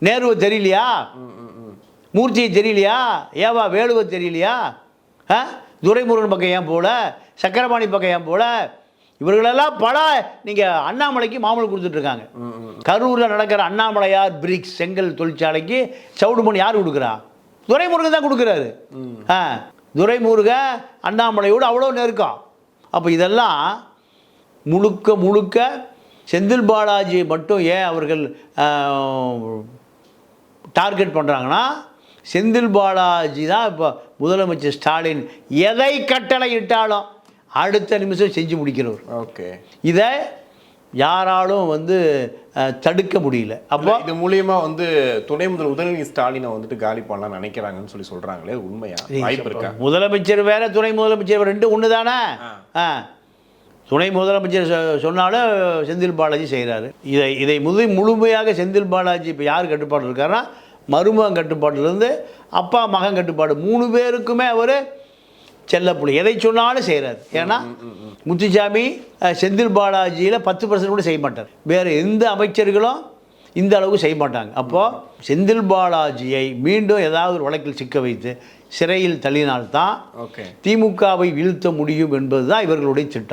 நேருவை தெரியலையா? மூர்த்தியை தெரியலையா? ஏவா வேலுவை தெரியலையா? துரைமுருகன் பக்கம் ஏன் போல? சக்கரபாணி பக்கம் ஏன் போல? இவர்களெல்லாம் பல நீங்கள் அண்ணாமலைக்கு மாமூல் கொடுத்துட்ருக்காங்க. கரூரில் நடக்கிற அண்ணாமலையார் பிரிக்ஸ் செங்கல் தொழிற்சாலைக்கு சவுடுமணி யார் கொடுக்குறா? துரைமுருகன் தான் கொடுக்குறாரு. துரைமுருகன் அண்ணாமலையோடு அவ்வளோ நெருக்கம். அப்போ இதெல்லாம் முழுக்க முழுக்க செந்தில் பாலாஜி மட்டும் ஏன் அவர்கள் டார்கெட் பண்ணுறாங்கன்னா, செந்தில் பாலாஜி தான் இப்போ முதலமைச்சர் ஸ்டாலின் எதை கட்டளை இட்டாலும் அடுத்த நிமிஷம் செஞ்சு முடிக்கிறவர். ஓகே, இதை யாராலும் தடுக்க முடியல. அப்போ இது மூலியமா துணை உதயநிதி ஸ்டாலினை காலி பண்ணலாம் நினைக்கிறாங்கன்னு சொல்லி சொல்றாங்களே, உண்மையா? வாய்ப்பு இருக்கா? முதலமைச்சர் வேற துணை முதலமைச்சர் ரெண்டு ஒன்று தானே. துணை முதலமைச்சர் சொன்னாலும் செந்தில் பாலாஜி செய்கிறாரு. இதை முழுமையாக செந்தில் பாலாஜி இப்போ யார் கட்டுப்பாடு இருக்காருன்னா, மருமகன் கட்டுப்பாட்டிலேருந்து அப்பா மகன் கட்டுப்பாடு 3 பேருக்குமே அவர் செல்லப்புள்ளி. எதை சொன்னாலும் செய்கிறார். ஏன்னா முத்துசாமி செந்தில் பாலாஜியில் 10% கூட செய்ய மாட்டார். வேறு எந்த அமைச்சர்களும் இந்த அளவுக்கு செய்ய மாட்டாங்க. அப்போது செந்தில் பாலாஜியை மீண்டும் ஏதாவது ஒரு வழக்கில் சிக்க வைத்து சிறையில் தள்ளினால்தான் திமுகவை வீழ்த்த முடியும் என்பது தான் இவர்களுடைய திட்டம்.